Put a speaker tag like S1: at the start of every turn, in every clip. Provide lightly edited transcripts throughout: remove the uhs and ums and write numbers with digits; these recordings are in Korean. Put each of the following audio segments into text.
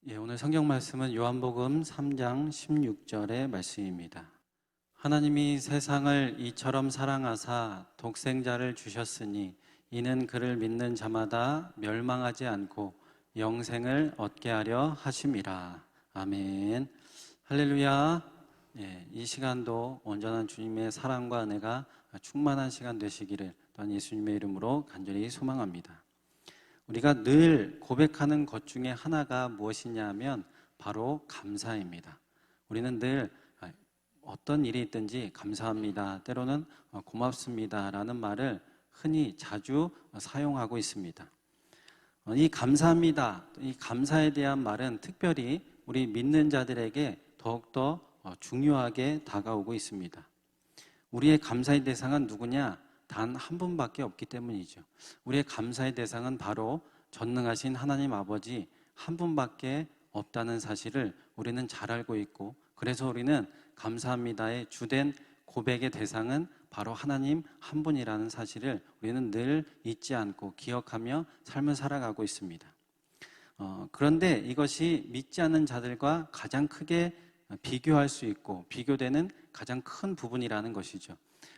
S1: 오늘 성경 말씀은 요한복음 3장 16절의 말씀입니다. 하나님이 세상을 이처럼 사랑하사 독생자를 주셨으니 이는 그를 믿는 자마다 멸망하지 않고 영생을 얻게 하려 하심이라. 아멘. 할렐루야. 이 시간도 온전한 주님의 사랑과 은혜가 충만한 시간 되시기를 또한 예수님의 이름으로 간절히 소망합니다. 우리가 늘 고백하는 것 중에 하나가 무엇이냐 하면 바로 감사입니다. 우리는 늘 어떤 일이 있든지 감사합니다, 때로는 고맙습니다 라는 말을 흔히 자주 사용하고 있습니다. 이 감사합니다, 이 감사에 대한 말은 특별히 우리 믿는 자들에게 더욱더 중요하게 다가오고 있습니다. 우리의 감사의 대상은 누구냐? 단 한 분밖에 없기 때문이죠. 우리의 감사의 대상은 바로 전능하신 하나님 아버지 한 분밖에 없다는 사실을 우리는 잘 알고 있고, 그래서 우리는 감사합니다의 주된 고백의 대상은 바로 하나님 한 분이라는 사실을 우리는 늘 잊지 않고 기억하며 삶을 살아가고 있습니다. 그런데 이것이 믿지 않는 자들과 가장 크게 비교할 수 있고 비교되는 가장 큰 부분이라는 것이죠.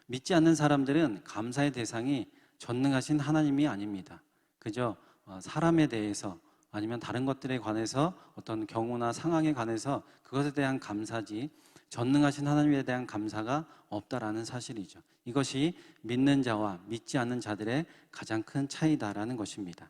S1: 믿지 않는 사람들은 감사의 대상이 전능하신 하나님이 아닙니다. 그저 사람에 대해서 아니면 다른 것들에 관해서 어떤 경우나 상황에 관해서 그것에 대한 감사지 전능하신 하나님에 대한 감사가 없다라는 사실이죠. 이것이 믿는 자와 믿지 않는 자들의 가장 큰 차이다라는 것입니다.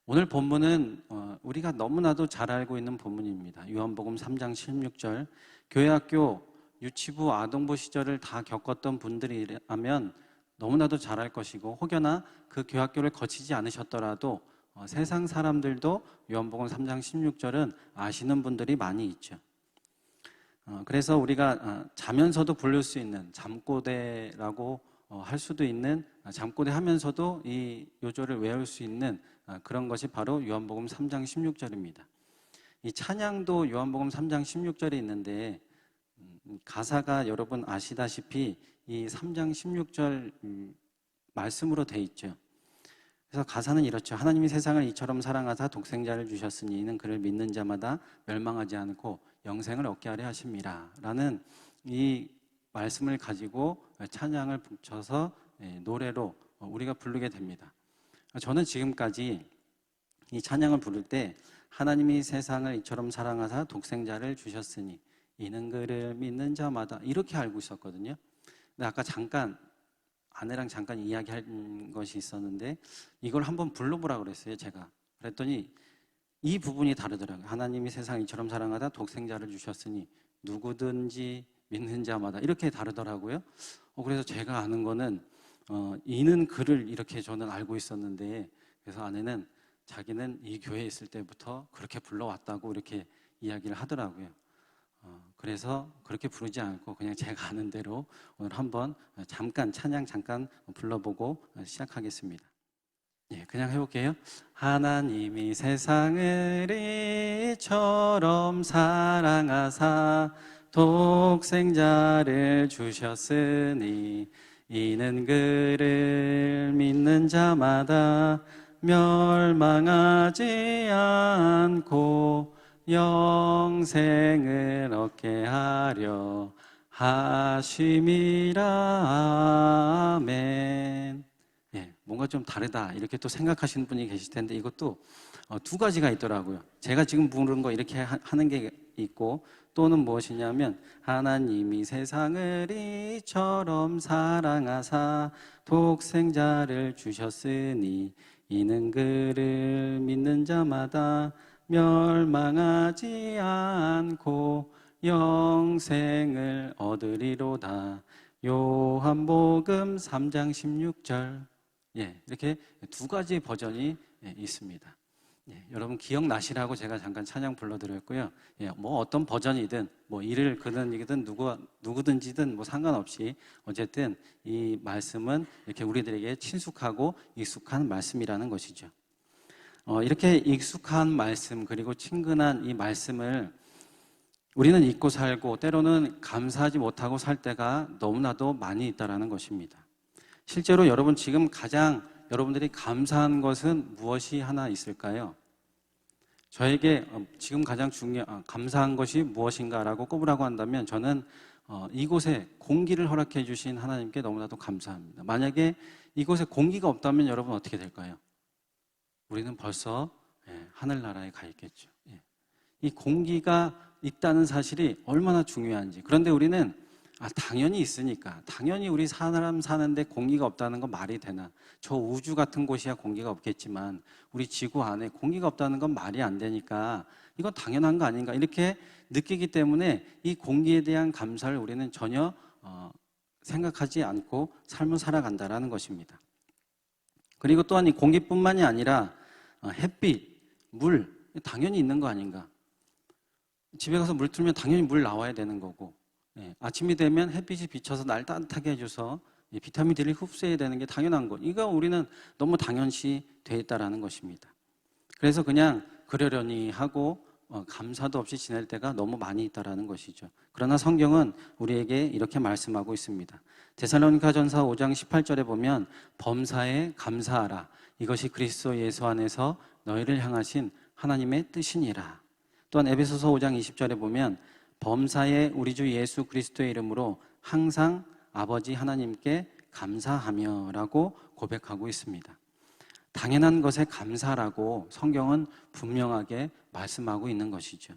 S1: 오늘 본문은 우리가 너무나도 잘 알고 있는 본문입니다. 요한복음 3장 16절. 교회학교 유치부, 아동부 시절을 다 겪었던 분들이라면 너무나도 잘할 것이고, 혹여나 그 교학교를 거치지 않으셨더라도 세상 사람들도 요한복음 3장 16절은 아시는 분들이 많이 있죠. 그래서 우리가 자면서도 부를 수 있는 잠꼬대라고 할 수도 있는, 잠꼬대 하면서도 이 요절을 외울 수 있는 그런 것이 바로 요한복음 3장 16절입니다. 이 찬양도 요한복음 3장 16절에 있는데 가사가 여러분 아시다시피 이 3장 16절 말씀으로 돼 있죠. 그래서 가사는 이렇죠. 하나님이 세상을 이처럼 사랑하사 독생자를 주셨으니 이는 그를 믿는 자마다 멸망하지 않고 영생을 얻게 하려 하심이라 라는 이 말씀을 가지고 찬양을 붙여서 노래로 우리가 부르게 됩니다. 저는 지금까지 이 찬양을 부를 때 하나님이 세상을 이처럼 사랑하사 독생자를 주셨으니 이는 그를 믿는 자마다 이렇게 알고 있었거든요. 근데 아까 잠깐 아내랑 잠깐 이야기한 것이 있었는데 이걸 한번 불러보라고 그랬어요. 제가 그랬더니 이 부분이 다르더라고요. 하나님이 세상 이처럼 사랑하다 독생자를 주셨으니 누구든지 믿는 자마다 이렇게 다르더라고요. 그래서 제가 아는 거는 이는 그를 이렇게 저는 알고 있었는데, 그래서 아내는 자기는 이 교회에 있을 때부터 그렇게 불러왔다고 이렇게 이야기를 하더라고요. 그래서 그렇게 부르지 않고 그냥 제가 아는 대로 오늘 한번 잠깐 찬양 잠깐 불러보고 시작하겠습니다. 그냥 해볼게요. 하나님이 세상을 이처럼 사랑하사 독생자를 주셨으니 이는 그를 믿는 자마다 멸망하지 않고 영생을 얻게 하려 하심이라. 아멘. 뭔가 좀 다르다 이렇게 또 생각하시는 분이 계실 텐데 이것도 두 가지가 있더라고요. 제가 지금 부른 거 이렇게 하는 게 있고, 또는 무엇이냐면 하나님이 세상을 이처럼 사랑하사 독생자를 주셨으니 이는 그를 믿는 자마다 멸망하지 않고 영생을 얻으리로다. 요한복음 3장 16절. 이렇게 두 가지 버전이 있습니다. 여러분 기억나시라고 제가 잠깐 찬양 불러드렸고요. 뭐 어떤 버전이든 뭐 이를 그든이든 누구든지든 뭐 상관없이 어쨌든 이 말씀은 이렇게 우리들에게 친숙하고 익숙한 말씀이라는 것이죠. 이렇게 익숙한 말씀 그리고 친근한 이 말씀을 우리는 잊고 살고 때로는 감사하지 못하고 살 때가 너무나도 많이 있다는 것입니다. 실제로 여러분 지금 가장 여러분들이 감사한 것은 무엇이 하나 있을까요? 저에게 지금 가장 감사한 것이 무엇인가라고 꼽으라고 한다면 저는 이곳에 공기를 허락해 주신 하나님께 너무나도 감사합니다. 만약에 이곳에 공기가 없다면 여러분 어떻게 될까요? 우리는 벌써 하늘나라에 가 있겠죠. 이 공기가 있다는 사실이 얼마나 중요한지. 그런데 우리는 당연히 있으니까, 당연히 우리 사람 사는데 공기가 없다는 건 말이 되나. 저 우주 같은 곳이야 공기가 없겠지만 우리 지구 안에 공기가 없다는 건 말이 안 되니까 이건 당연한 거 아닌가 이렇게 느끼기 때문에 이 공기에 대한 감사를 우리는 전혀 생각하지 않고 삶을 살아간다라는 것입니다. 그리고 또한 이 공기뿐만이 아니라 햇빛, 물 당연히 있는 거 아닌가. 집에 가서 물 틀면 당연히 물 나와야 되는 거고, 아침이 되면 햇빛이 비쳐서 날 따뜻하게 해줘서 비타민 D를 흡수해야 되는 게 당연한 것. 이거 우리는 너무 당연시 돼 있다라는 것입니다. 그래서 그냥 그러려니 하고 감사도 없이 지낼 때가 너무 많이 있다라는 것이죠. 그러나 성경은 우리에게 이렇게 말씀하고 있습니다. 데살로니가전서 5장 18절에 보면 범사에 감사하라. 이것이 그리스도 예수 안에서 너희를 향하신 하나님의 뜻이니라. 또한 에베소서 5장 20절에 보면 범사에 우리 주 예수 그리스도의 이름으로 항상 아버지 하나님께 감사하며 라고 고백하고 있습니다. 당연한 것에 감사라고 성경은 분명하게 말씀하고 있는 것이죠.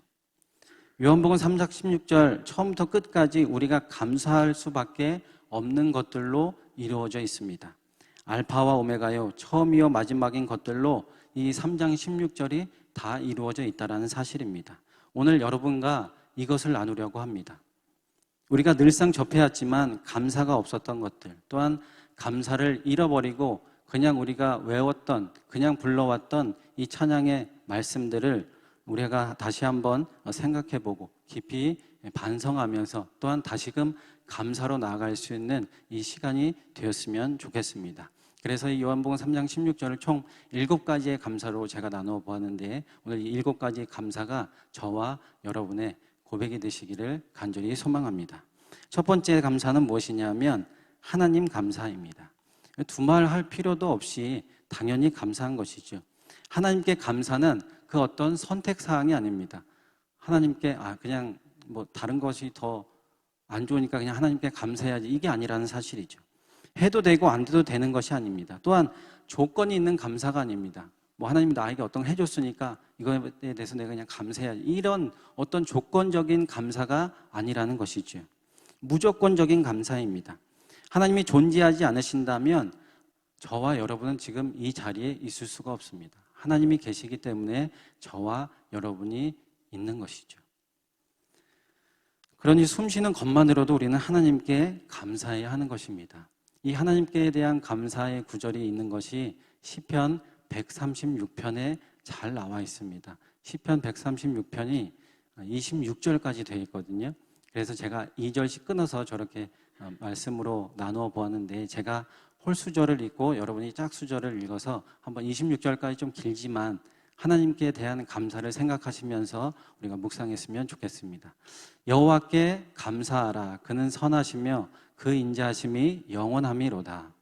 S1: 요한복음 3장 16절 처음부터 끝까지 우리가 감사할 수밖에 없는 것들로 이루어져 있습니다. 알파와 오메가요, 처음이요 마지막인 것들로 이 3장 16절이 다 이루어져 있다는 사실입니다. 오늘 여러분과 이것을 나누려고 합니다. 우리가 늘상 접해왔지만 감사가 없었던 것들, 또한 감사를 잃어버리고 그냥 우리가 외웠던, 그냥 불러왔던 이 찬양의 말씀들을 우리가 다시 한번 생각해보고 깊이 반성하면서 또한 다시금 감사로 나아갈 수 있는 이 시간이 되었으면 좋겠습니다. 그래서 이 요한복음 3장 16절을 총 7가지의 감사로 제가 나누어 보았는데 오늘 이 7가지의 감사가 저와 여러분의 고백이 되시기를 간절히 소망합니다. 첫 번째 감사는 무엇이냐면 하나님 감사입니다. 두말할 필요도 없이 당연히 감사한 것이죠. 하나님께 감사는 그 어떤 선택사항이 아닙니다. 하나님께 그냥 뭐 다른 것이 더 안 좋으니까 그냥 하나님께 감사해야지 이게 아니라는 사실이죠. 해도 되고 안 돼도 되는 것이 아닙니다. 또한 조건이 있는 감사가 아닙니다. 뭐 하나님이 나에게 어떤 거 해줬으니까 이거에 대해서 내가 그냥 감사해야지 이런 어떤 조건적인 감사가 아니라는 것이죠. 무조건적인 감사입니다. 하나님이 존재하지 않으신다면 저와 여러분은 지금 이 자리에 있을 수가 없습니다. 하나님이 계시기 때문에 저와 여러분이 있는 것이죠. 그러니 숨쉬는 것만으로도 우리는 하나님께 감사해야 하는 것입니다. 이 하나님께 대한 감사의 구절이 있는 것이 시편 136편에 잘 나와 있습니다. 시편 136편이 26절까지 되어 있거든요. 그래서 제가 2절씩 끊어서 저렇게 말씀으로 나누어 보았는데 제가 홀수절을 읽고 여러분이 짝수절을 읽어서 한번 26절까지 좀 길지만 하나님께 대한 감사를 생각하시면서 우리가 묵상했으면 좋겠습니다. 여호와께 감사하라. 그는 선하시며 그 인자하심이 영원함이로다.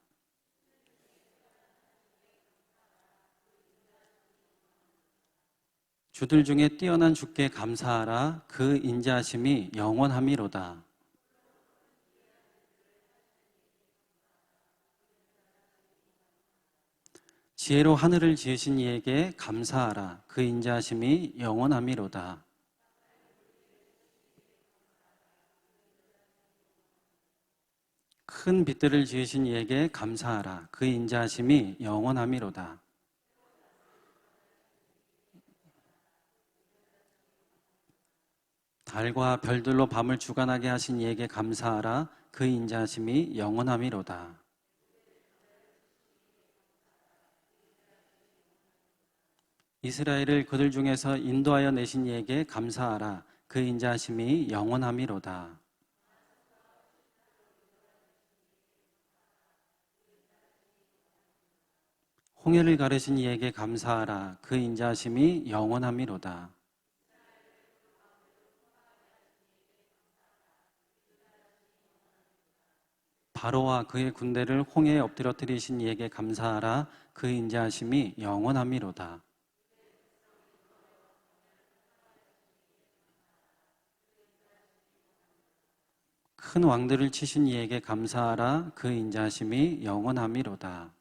S1: 주들 중에 뛰어난 주께 감사하라. 그 인자하심이 영원함이로다. 지혜로 하늘을 지으신 이에게 감사하라. 그 인자하심이 영원함이로다. 큰 빛들을 지으신 이에게 감사하라. 그 인자하심이 영원함이로다. 달과 별들로 밤을 주관하게 하신 이에게 감사하라. 그 인자하심이 영원함이로다. 이스라엘을 그들 중에서 인도하여 내신 이에게 감사하라. 그 인자하심이 영원함이로다. 홍해를 가르신 이에게 감사하라. 그 인자하심이 영원함이로다. 바로와 그의 군대를 홍해에 엎드려뜨리신 이에게 감사하라. 그 인자하심이 영원함이로다. 큰 왕들을 치신 이에게 감사하라. 그 인자하심이 영원함이로다.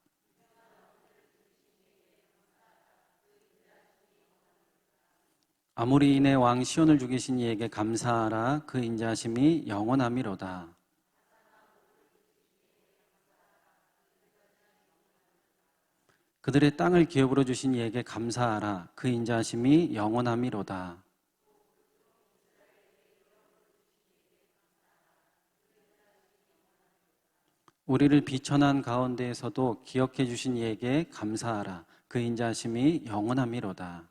S1: 아모리인의 왕 시온을 죽이신 이에게 감사하라. 그 인자하심이 영원함이로다. 그들의 땅을 기업으로 주신 이에게 감사하라. 그 인자하심이 영원함이로다. 우리를 비천한 가운데에서도 기억해 주신 이에게 감사하라. 그 인자하심이 영원함이로다.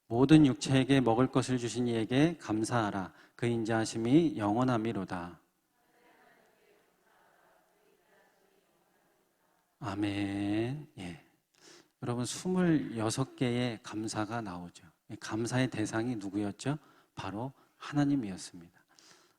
S1: 모든 육체에게 먹을 것을 주신 이에게 감사하라. 그 인자하심이 영원함이로다. 아멘. 예. 여러분 26개의 감사가 나오죠. 감사의 대상이 누구였죠? 바로 하나님이었습니다.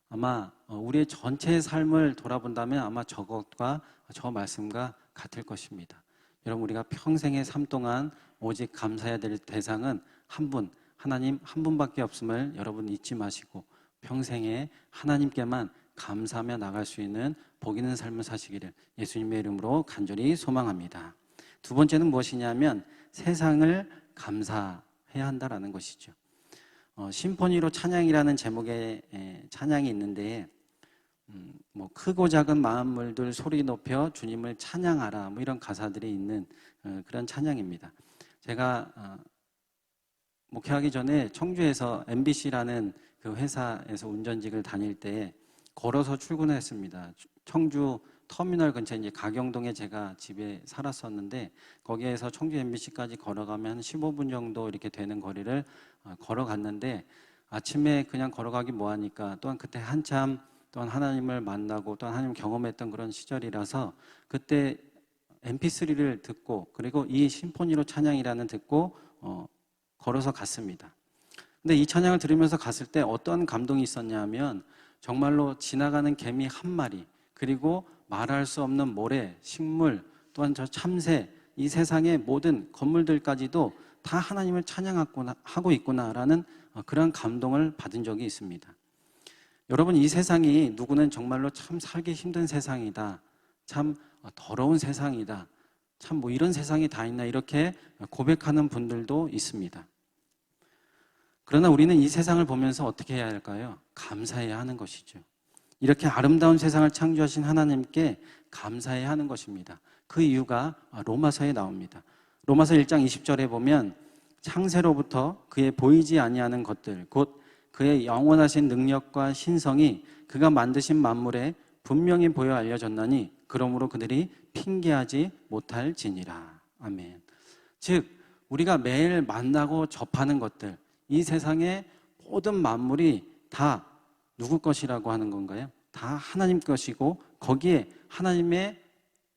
S1: 아마 우리의 전체의 삶을 돌아본다면 아마 저것과 저 말씀과 같을 것입니다. 여러분 우리가 평생의 삶 동안 오직 감사해야 될 대상은 한 분, 하나님 한 분밖에 없음을 여러분 잊지 마시고 평생에 하나님께만 감사하며 나갈 수 있는 복 있는 삶을 사시기를 예수님의 이름으로 간절히 소망합니다. 두 번째는 무엇이냐면 세상을 감사해야 한다라는 것이죠. 심포니로 찬양이라는 제목의 찬양이 있는데 뭐 크고 작은 만물들 소리 높여 주님을 찬양하라 뭐 이런 가사들이 있는 그런 찬양입니다. 제가 목회하기 전에 청주에서 MBC라는 그 회사에서 운전직을 다닐 때 걸어서 출근했습니다. 청주 터미널 근처에 이제 가경동에 제가 집에 살았었는데 거기에서 청주 MBC까지 걸어가면 한 15분 정도 이렇게 되는 거리를 걸어갔는데 아침에 그냥 걸어가기 뭐하니까 또한 그때 한참 또한 하나님을 만나고 또한 하나님 경험했던 그런 시절이라서 그때 MP3를 듣고 그리고 이 심포니로 찬양이라는 듣고 걸어서 갔습니다. 근데 이 찬양을 들으면서 갔을 때 어떤 감동이 있었냐면 정말로 지나가는 개미 한 마리 그리고 말할 수 없는 모래, 식물, 또한 저 참새, 이 세상의 모든 건물들까지도 다 하나님을 찬양하고 있구나라는 그런 감동을 받은 적이 있습니다. 여러분 이 세상이 누구는 정말로 참 살기 힘든 세상이다. 참 더러운 세상이다. 참 뭐 이런 세상이 다 있나 이렇게 고백하는 분들도 있습니다. 그러나 우리는 이 세상을 보면서 어떻게 해야 할까요? 감사해야 하는 것이죠. 이렇게 아름다운 세상을 창조하신 하나님께 감사해야 하는 것입니다. 그 이유가 로마서에 나옵니다. 로마서 1장 20절에 보면 창세로부터 그의 보이지 아니하는 것들 곧 그의 영원하신 능력과 신성이 그가 만드신 만물에 분명히 보여 알려졌나니 그러므로 그들이 핑계하지 못할지니라. 아멘. 즉 우리가 매일 만나고 접하는 것들 이 세상의 모든 만물이 다 누구 것이라고 하는 건가요? 다 하나님 것이고 거기에 하나님의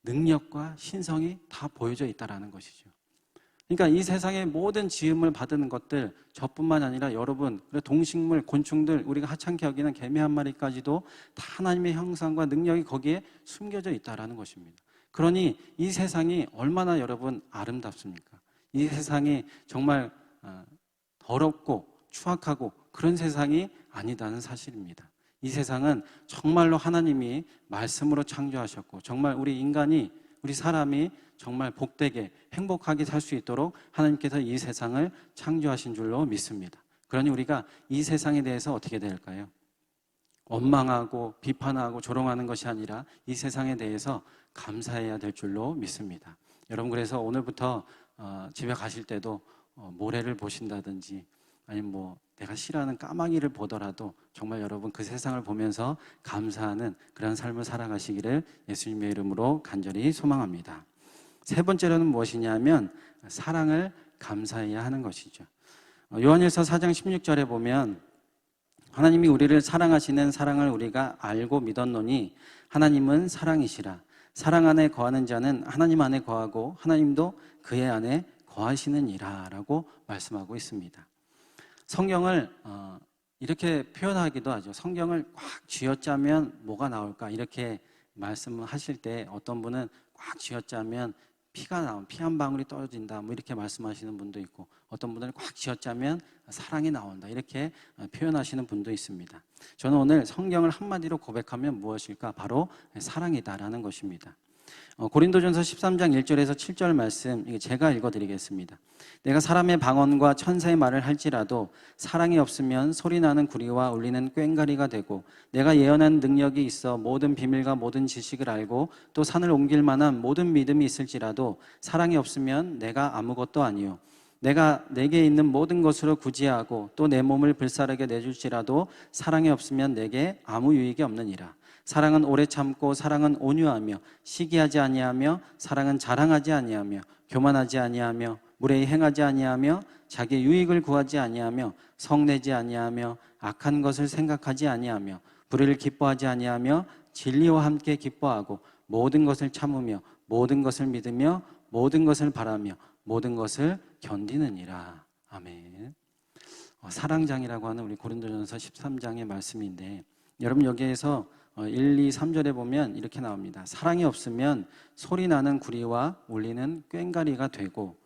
S1: 능력과 신성이 다 보여져 있다는 것이죠. 그러니까 이 세상의 모든 지음을 받은 것들 저뿐만 아니라 여러분 동식물, 곤충들 우리가 하찮게 여기는 개미 한 마리까지도 다 하나님의 형상과 능력이 거기에 숨겨져 있다는 것입니다. 그러니 이 세상이 얼마나 여러분 아름답습니까? 이 세상이 정말 더럽고 추악하고 그런 세상이 아니다는 사실입니다. 이 세상은 정말로 하나님이 말씀으로 창조하셨고 정말 우리 인간이 우리 사람이 정말 복되게 행복하게 살 수 있도록 하나님께서 이 세상을 창조하신 줄로 믿습니다. 그러니 우리가 이 세상에 대해서 어떻게 될까요? 원망하고 비판하고 조롱하는 것이 아니라 이 세상에 대해서 감사해야 될 줄로 믿습니다. 여러분 그래서 오늘부터 집에 가실 때도 모래를 보신다든지 아니면 뭐 내가 싫어하는 까마귀를 보더라도 정말 여러분 그 세상을 보면서 감사하는 그런 삶을 살아가시기를 예수님의 이름으로 간절히 소망합니다. 세 번째로는 무엇이냐면 사랑을 감사해야 하는 것이죠. 요한일서 4장 16절에 보면 하나님이 우리를 사랑하시는 사랑을 우리가 알고 믿었노니 하나님은 사랑이시라. 사랑 안에 거하는 자는 하나님 안에 거하고 하나님도 그의 안에 거하시느니라 라고 말씀하고 있습니다. 성경을 이렇게 표현하기도 하죠. 성경을 꽉 쥐어짜면 뭐가 나올까 이렇게 말씀하실 때 어떤 분은 꽉 쥐어짜면 피 한 방울이 떨어진다, 뭐 이렇게 말씀하시는 분도 있고, 어떤 분들은 꽉 쥐어짜면 사랑이 나온다, 이렇게 표현하시는 분도 있습니다. 저는 오늘 성경을 한마디로 고백하면 무엇일까? 바로 사랑이다라는 것입니다. 고린도전서 13장 1절에서 7절 말씀, 이게 제가 읽어드리겠습니다. 내가 사람의 방언과 천사의 말을 할지라도 사랑이 없으면 소리나는 구리와 울리는 꽹과리가 되고, 내가 예언한 능력이 있어 모든 비밀과 모든 지식을 알고 또 산을 옮길 만한 모든 믿음이 있을지라도 사랑이 없으면 내가 아무것도 아니요, 내가 내게 있는 모든 것으로 구제하고 또 내 몸을 불사르게 내줄지라도 사랑이 없으면 내게 아무 유익이 없느니라. 사랑은 오래 참고 사랑은 온유하며 시기하지 아니하며 사랑은 자랑하지 아니하며 교만하지 아니하며 무례히 행하지 아니하며 자기 유익을 구하지 아니하며 성내지 아니하며 악한 것을 생각하지 아니하며 불의를 기뻐하지 아니하며 진리와 함께 기뻐하고 모든 것을 참으며 모든 것을 믿으며 모든 것을 바라며 모든 것을 견디느니라. 아멘. 사랑장이라고 하는 우리 고린도전서 13장의 말씀인데, 여러분 여기에서 1, 2, 3절에 보면 이렇게 나옵니다. 사랑이 없으면 소리나는 구리와 울리는 꽹과리가 되고,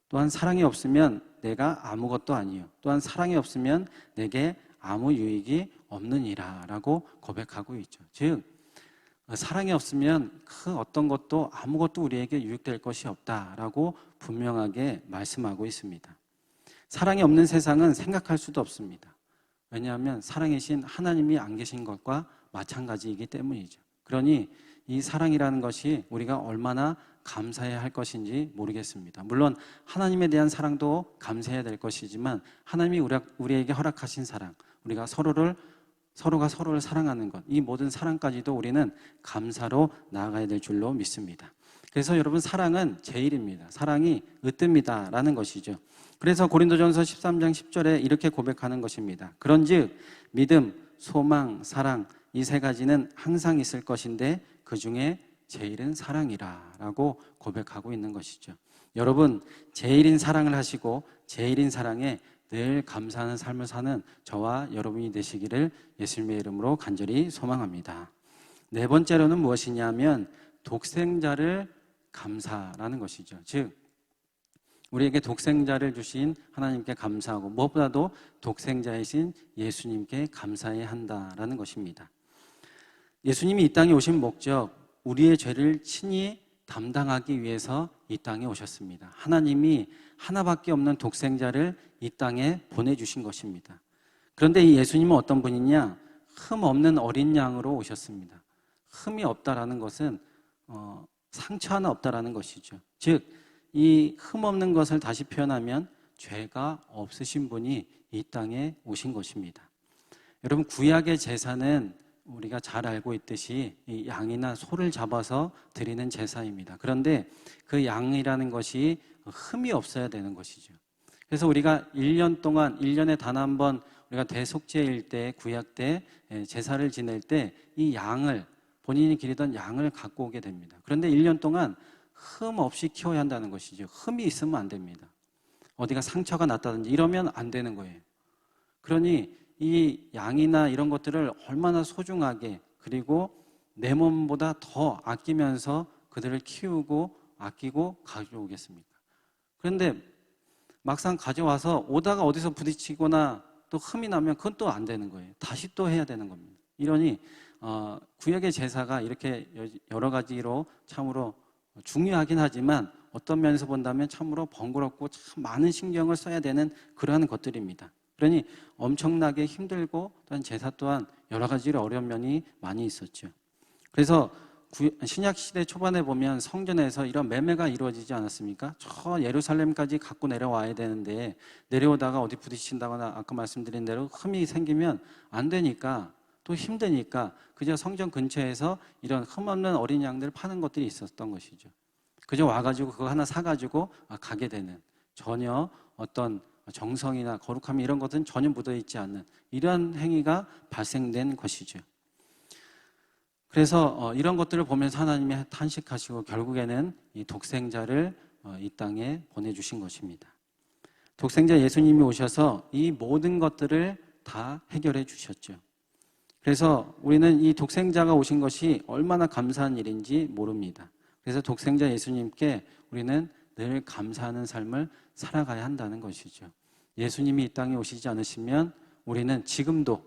S1: 또한 사랑이 없으면 내가 아무것도 아니요, 또한 사랑이 없으면 내게 아무 유익이 없느니라 라고 고백하고 있죠. 즉 사랑이 없으면 그 어떤 것도 아무것도 우리에게 유익될 것이 없다라고 분명하게 말씀하고 있습니다. 사랑이 없는 세상은 생각할 수도 없습니다. 왜냐하면 사랑이신 하나님이 안 계신 것과 마찬가지이기 때문이죠. 그러니 이 사랑이라는 것이 우리가 얼마나 감사해야 할 것인지 모르겠습니다. 물론 하나님에 대한 사랑도 감사해야 될 것이지만, 하나님이 우리에게 허락하신 사랑, 우리가 서로가 서로를 사랑하는 것, 이 모든 사랑까지도 우리는 감사로 나아가야 될 줄로 믿습니다. 그래서 여러분, 사랑은 제일입니다. 사랑이 으뜸이다라는 것이죠. 그래서 고린도전서 13장 10절에 이렇게 고백하는 것입니다. 그런즉 믿음, 소망, 사랑, 이 세 가지는 항상 있을 것인데 그 중에 제일은 사랑이라 라고 고백하고 있는 것이죠. 여러분, 제일인 사랑을 하시고 제일인 사랑에 늘 감사하는 삶을 사는 저와 여러분이 되시기를 예수님의 이름으로 간절히 소망합니다. 네 번째로는 무엇이냐면 독생자를 감사라는 것이죠. 즉 우리에게 독생자를 주신 하나님께 감사하고, 무엇보다도 독생자이신 예수님께 감사해야 한다라는 것입니다. 예수님이 이 땅에 오신 목적, 우리의 죄를 친히 담당하기 위해서 이 땅에 오셨습니다. 하나님이 하나밖에 없는 독생자를 이 땅에 보내주신 것입니다. 그런데 이 예수님은 어떤 분이냐? 흠 없는 어린 양으로 오셨습니다. 흠이 없다라는 것은 상처 하나 없다라는 것이죠. 즉 이 흠 없는 것을 다시 표현하면 죄가 없으신 분이 이 땅에 오신 것입니다. 여러분, 구약의 제사는 우리가 잘 알고 있듯이 이 양이나 소를 잡아서 드리는 제사입니다. 그런데 그 양이라는 것이 흠이 없어야 되는 것이죠. 그래서 우리가 1년 동안, 1년에 단 한 번 우리가 대속죄일 때, 구약 때 제사를 지낼 때 이 양을, 본인이 기르던 양을 갖고 오게 됩니다. 그런데 1년 동안 흠 없이 키워야 한다는 것이죠. 흠이 있으면 안 됩니다. 어디가 상처가 났다든지 이러면 안 되는 거예요. 그러니 이 양이나 이런 것들을 얼마나 소중하게, 그리고 내 몸보다 더 아끼면서 그들을 키우고 아끼고 가져오겠습니까? 그런데 막상 가져와서 오다가 어디서 부딪히거나 또 흠이 나면 그건 또 안 되는 거예요. 다시 또 해야 되는 겁니다. 이러니 구약의 제사가 이렇게 여러 가지로 참으로 중요하긴 하지만 어떤 면에서 본다면 참으로 번거롭고 참 많은 신경을 써야 되는 그러한 것들입니다. 그러니 엄청나게 힘들고, 또한 제사 또한 여러 가지로 어려운 면이 많이 있었죠. 그래서 신약 시대 초반에 보면 성전에서 이런 매매가 이루어지지 않았습니까? 저 예루살렘까지 갖고 내려와야 되는데 내려오다가 어디 부딪힌다거나 아까 말씀드린 대로 흠이 생기면 안 되니까, 또 힘드니까 그저 성전 근처에서 이런 흠 없는 어린 양들을 파는 것들이 있었던 것이죠. 그저 와가지고 그거 하나 사가지고 가게 되는, 전혀 어떤 정성이나 거룩함 이런 것은 전혀 묻어있지 않는 이러한 행위가 발생된 것이죠. 그래서 이런 것들을 보면서 하나님이 탄식하시고 결국에는 이 독생자를 이 땅에 보내주신 것입니다. 독생자 예수님이 오셔서 이 모든 것들을 다 해결해 주셨죠. 그래서 우리는 이 독생자가 오신 것이 얼마나 감사한 일인지 모릅니다. 그래서 독생자 예수님께 우리는 늘 감사하는 삶을 살아가야 한다는 것이죠. 예수님이 이 땅에 오시지 않으시면 우리는 지금도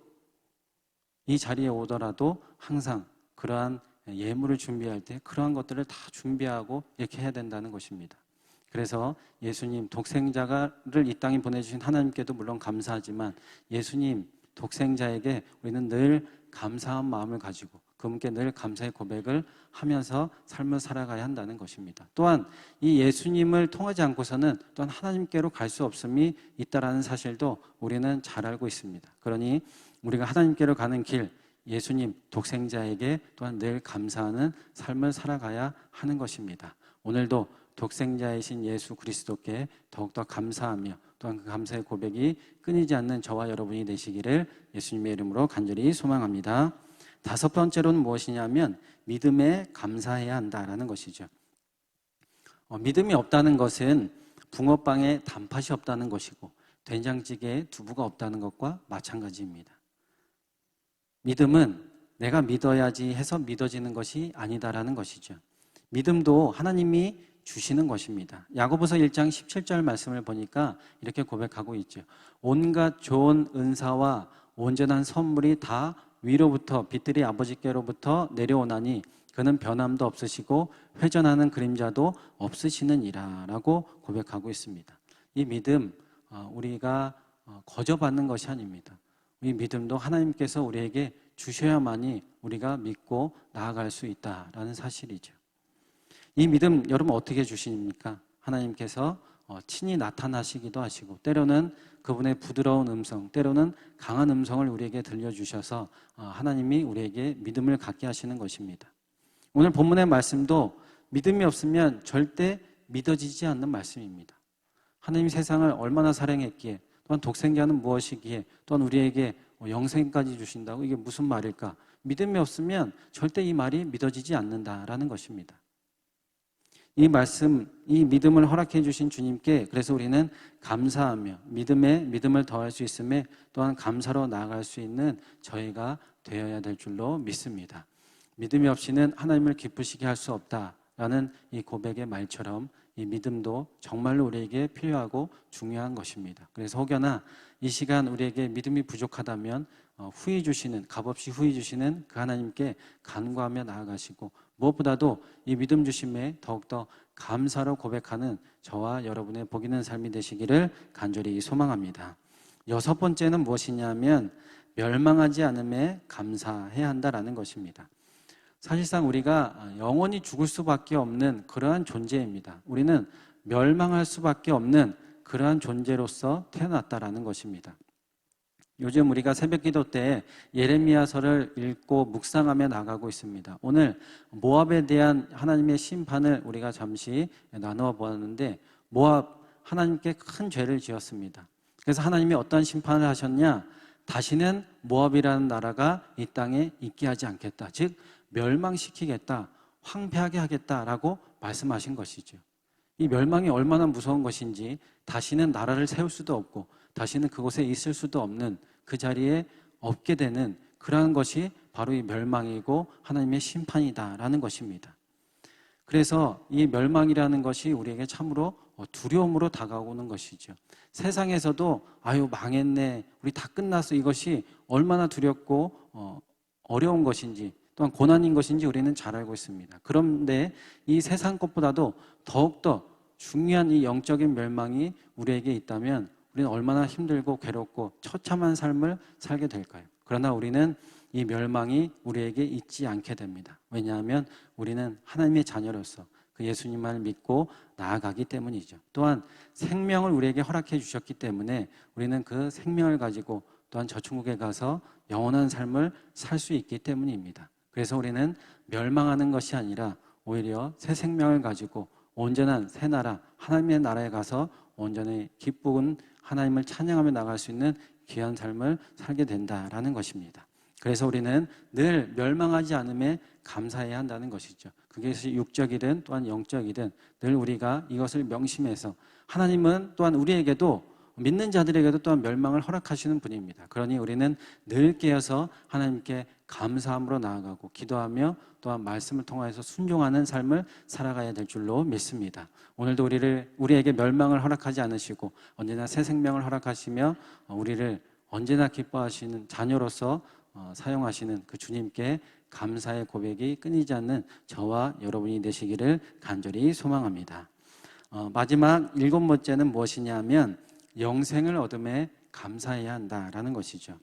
S1: 이 자리에 오더라도 항상 그러한 예물을 준비할 때 그러한 것들을 다 준비하고 이렇게 해야 된다는 것입니다. 그래서 예수님 독생자를 이 땅에 보내주신 하나님께도 물론 감사하지만 예수님 독생자에게 우리는 늘 감사한 마음을 가지고 그분께 늘 감사의 고백을 하면서 삶을 살아가야 한다는 것입니다. 또한 이 예수님을 통하지 않고서는 또한 하나님께로 갈 수 없음이 있다라는 사실도 우리는 잘 알고 있습니다. 그러니 우리가 하나님께로 가는 길, 예수님 독생자에게 또한 늘 감사하는 삶을 살아가야 하는 것입니다. 오늘도 독생자이신 예수 그리스도께 더욱더 감사하며 또한 그 감사의 고백이 끊이지 않는 저와 여러분이 되시기를 예수님의 이름으로 간절히 소망합니다. 다섯 번째로는 무엇이냐면 믿음에 감사해야 한다라는 것이죠. 믿음이 없다는 것은 붕어빵에 단팥이 없다는 것이고 된장찌개에 두부가 없다는 것과 마찬가지입니다. 믿음은 내가 믿어야지 해서 믿어지는 것이 아니다라는 것이죠. 믿음도 하나님이 주시는 것입니다. 야고보서 1장 17절 말씀을 보니까 이렇게 고백하고 있죠. 온갖 좋은 은사와 온전한 선물이 다 위로부터 빛들이 아버지께로부터 내려오나니 그는 변함도 없으시고 회전하는 그림자도 없으시느니라 라고 고백하고 있습니다. 이 믿음 우리가 거저받는 것이 아닙니다. 이 믿음도 하나님께서 우리에게 주셔야만이 우리가 믿고 나아갈 수 있다라는 사실이죠. 이 믿음 여러분 어떻게 주십니까? 하나님께서 친히 나타나시기도 하시고 때로는 그분의 부드러운 음성, 때로는 강한 음성을 우리에게 들려주셔서 하나님이 우리에게 믿음을 갖게 하시는 것입니다. 오늘 본문의 말씀도 믿음이 없으면 절대 믿어지지 않는 말씀입니다. 하나님이 세상을 얼마나 사랑했기에 또한 독생자는 무엇이기에 또한 우리에게 영생까지 주신다고 이게 무슨 말일까? 믿음이 없으면 절대 이 말이 믿어지지 않는다라는 것입니다. 이 말씀, 이 믿음을 허락해 주신 주님께 그래서 우리는 감사하며 믿음에 믿음을 더할 수 있음에 또한 감사로 나아갈 수 있는 저희가 되어야 될 줄로 믿습니다. 믿음이 없이는 하나님을 기쁘시게 할 수 없다라는 이 고백의 말처럼 이 믿음도 정말로 우리에게 필요하고 중요한 것입니다. 그래서 혹여나 이 시간 우리에게 믿음이 부족하다면 후히 주시는, 값없이 후히 주시는 그 하나님께 간구하며 나아가시고 무엇보다도 이 믿음 주심에 더욱더 감사로 고백하는 저와 여러분의 복 있는 삶이 되시기를 간절히 소망합니다. 여섯 번째는 무엇이냐면 멸망하지 않음에 감사해야 한다라는 것입니다. 사실상 우리가 영원히 죽을 수밖에 없는 그러한 존재입니다. 우리는 멸망할 수밖에 없는 그러한 존재로서 태어났다라는 것입니다. 요즘 우리가 새벽기도 때 예레미야서를 읽고 묵상하며 나가고 있습니다. 오늘 모압에 대한 하나님의 심판을 우리가 잠시 나누어 보았는데 모압 하나님께 큰 죄를 지었습니다. 그래서 하나님이 어떤 심판을 하셨냐? 다시는 모압이라는 나라가 이 땅에 있게 하지 않겠다. 즉 멸망시키겠다, 황폐하게 하겠다라고 말씀하신 것이죠. 이 멸망이 얼마나 무서운 것인지 다시는 나라를 세울 수도 없고 다시는 그곳에 있을 수도 없는 그 자리에 없게 되는 그러한 것이 바로 이 멸망이고 하나님의 심판이다라는 것입니다. 그래서 이 멸망이라는 것이 우리에게 참으로 두려움으로 다가오는 것이죠. 세상에서도 아유 망했네, 우리 다 끝났어, 이것이 얼마나 두렵고 어려운 것인지 또한 고난인 것인지 우리는 잘 알고 있습니다. 그런데 이 세상 것보다도 더욱더 중요한 이 영적인 멸망이 우리에게 있다면 우리는 얼마나 힘들고 괴롭고 처참한 삶을 살게 될까요? 그러나 우리는 이 멸망이 우리에게 있지 않게 됩니다. 왜냐하면 우리는 하나님의 자녀로서 그 예수님만을 믿고 나아가기 때문이죠. 또한 생명을 우리에게 허락해 주셨기 때문에 우리는 그 생명을 가지고 또한 저 천국에 가서 영원한 삶을 살 수 있기 때문입니다. 그래서 우리는 멸망하는 것이 아니라 오히려 새 생명을 가지고 온전한 새 나라, 하나님의 나라에 가서 온전히 기쁜 하나님을 찬양하며 나갈 수 있는 귀한 삶을 살게 된다라는 것입니다. 그래서 우리는 늘 멸망하지 않음에 감사해야 한다는 것이죠. 그게 육적이든 또한 영적이든 늘 우리가 이것을 명심해서 하나님은 또한 우리에게도 믿는 자들에게도 또한 멸망을 허락하시는 분입니다. 그러니 우리는 늘 깨어서 하나님께 감사함으로 나아가고 기도하며 또한 말씀을 통하여서 순종하는 삶을 살아가야 될 줄로 믿습니다. 오늘도 우리에게 멸망을 허락하지 않으시고 언제나 새 생명을 허락하시며 우리를 언제나 기뻐하시는 자녀로서 사용하시는 그 주님께 감사의 고백이 끊이지 않는 저와 여러분이 되시기를 간절히 소망합니다. 마지막 7번째는 무엇이냐 하면 영생을 얻음에 감사해야 한다라는 것이죠.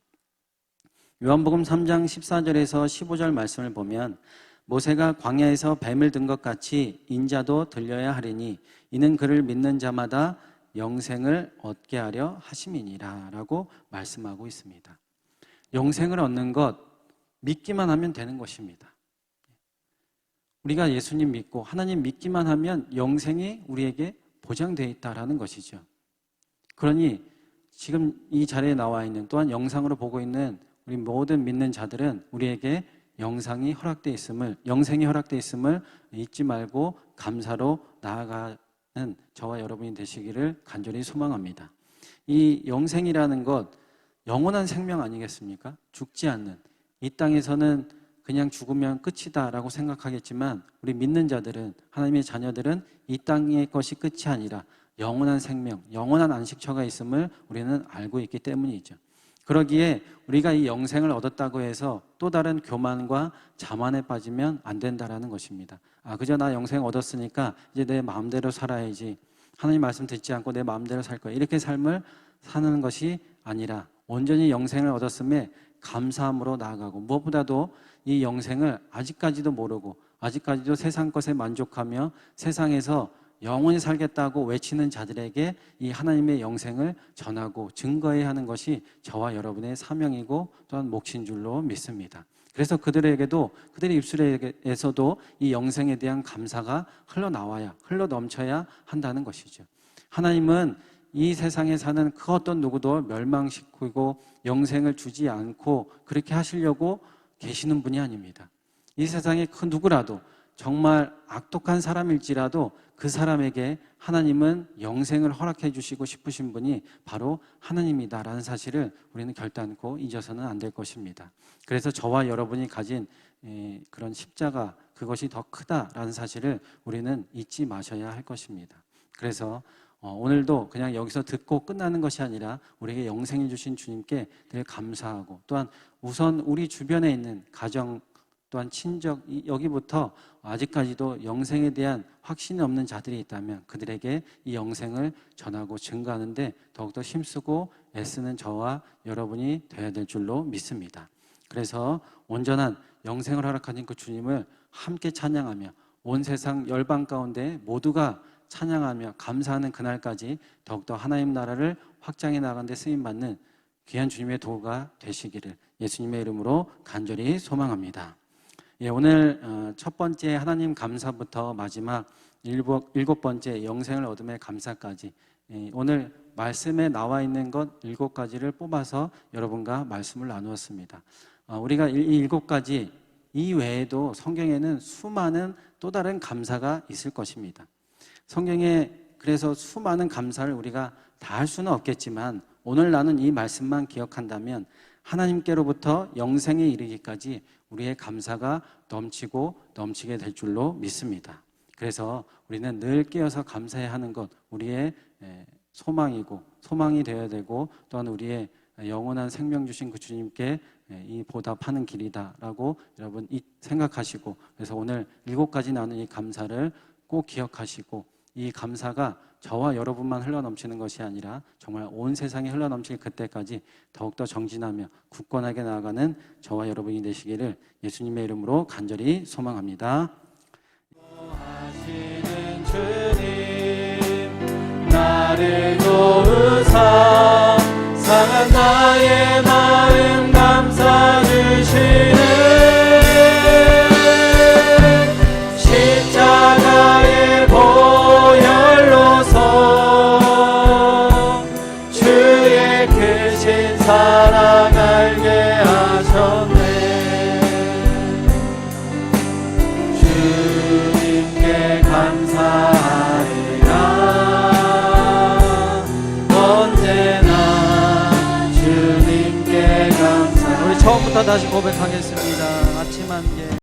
S1: 요한복음 3장 14절에서 15절 말씀을 보면 모세가 광야에서 뱀을 든 것 같이 인자도 들려야 하리니 이는 그를 믿는 자마다 영생을 얻게 하려 하심이니라 라고 말씀하고 있습니다. 영생을 얻는 것 믿기만 하면 되는 것입니다. 우리가 예수님 믿고 하나님 믿기만 하면 영생이 우리에게 보장되어 있다라는 것이죠. 그러니 지금 이 자리에 나와 있는 또한 영상으로 보고 있는 우리 모든 믿는 자들은 우리에게 영생이 허락되어 있음을 잊지 말고 감사로 나아가는 저와 여러분이 되시기를 간절히 소망합니다. 이 영생이라는 것 영원한 생명 아니겠습니까? 죽지 않는, 이 땅에서는 그냥 죽으면 끝이다라고 생각하겠지만 우리 믿는 자들은, 하나님의 자녀들은 이 땅의 것이 끝이 아니라 영원한 생명, 영원한 안식처가 있음을 우리는 알고 있기 때문이죠. 그러기에 우리가 이 영생을 얻었다고 해서 또 다른 교만과 자만에 빠지면 안 된다라는 것입니다. 그저 나 영생 얻었으니까 이제 내 마음대로 살아야지, 하나님 말씀 듣지 않고 내 마음대로 살 거야, 이렇게 삶을 사는 것이 아니라 온전히 영생을 얻었음에 감사함으로 나아가고, 무엇보다도 이 영생을 아직까지도 모르고 아직까지도 세상 것에 만족하며 세상에서 영원히 살겠다고 외치는 자들에게 이 하나님의 영생을 전하고 증거해야 하는 것이 저와 여러분의 사명이고 또한 몫인 줄로 믿습니다. 그래서 그들에게도, 그들의 입술에서도 이 영생에 대한 감사가 흘러 넘쳐야 한다는 것이죠. 하나님은 이 세상에 사는 그 어떤 누구도 멸망시키고 영생을 주지 않고 그렇게 하시려고 계시는 분이 아닙니다. 이 세상에 그 누구라도 정말 악독한 사람일지라도 그 사람에게 하나님은 영생을 허락해 주시고 싶으신 분이 바로 하나님이다라는 사실을 우리는 결단코 잊어서는 안 될 것입니다. 그래서 저와 여러분이 가진 그런 십자가, 그것이 더 크다라는 사실을 우리는 잊지 마셔야 할 것입니다. 그래서 오늘도 그냥 여기서 듣고 끝나는 것이 아니라 우리에게 영생해 주신 주님께 늘 감사하고, 또한 우선 우리 주변에 있는 가정, 또한 친족, 여기부터 아직까지도 영생에 대한 확신이 없는 자들이 있다면 그들에게 이 영생을 전하고 증거하는데 더욱더 힘쓰고 애쓰는 저와 여러분이 되어야 될 줄로 믿습니다. 그래서 온전한 영생을 허락하신 그 주님을 함께 찬양하며 온 세상 열방 가운데 모두가 찬양하며 감사하는 그날까지 더욱더 하나님 나라를 확장해 나가는 데 쓰임받는 귀한 주님의 도구가 되시기를 예수님의 이름으로 간절히 소망합니다. 오늘 첫 번째 하나님 감사부터 마지막 7번째 영생을 얻음의 감사까지, 오늘 말씀에 나와 있는 것 7가지를 뽑아서 여러분과 말씀을 나누었습니다. 우리가 이 7가지 이외에도 성경에는 수많은 또 다른 감사가 있을 것입니다. 성경에 그래서 수많은 감사를 우리가 다 할 수는 없겠지만 오늘 나눈 이 말씀만 기억한다면 하나님께로부터 영생에 이르기까지 우리의 감사가 넘치게 될 줄로 믿습니다. 그래서 우리는 늘 깨어서 감사해야 하는 것, 우리의 소망이 되어야 되고, 또한 우리의 영원한 생명 주신 그 주님께 이 보답하는 길이다라고 여러분 생각하시고, 그래서 오늘 7가지 나눈 이 감사를 꼭 기억하시고, 이 감사가 저와 여러분만 흘러넘치는 것이 아니라 정말 온 세상에 흘러넘칠 그때까지 더욱더 정진하며 굳건하게 나아가는 저와 여러분이 되시기를 예수님의 이름으로 간절히 소망합니다. 하시는 주님, 나를 도우사 상한 나의 마음 감사 주시는 십자가의 주의 크신 사랑 알게 하셨네. 주님께 감사하리라. 언제나 주님께 감사. 우리 처음부터 다시 고백하겠습니다.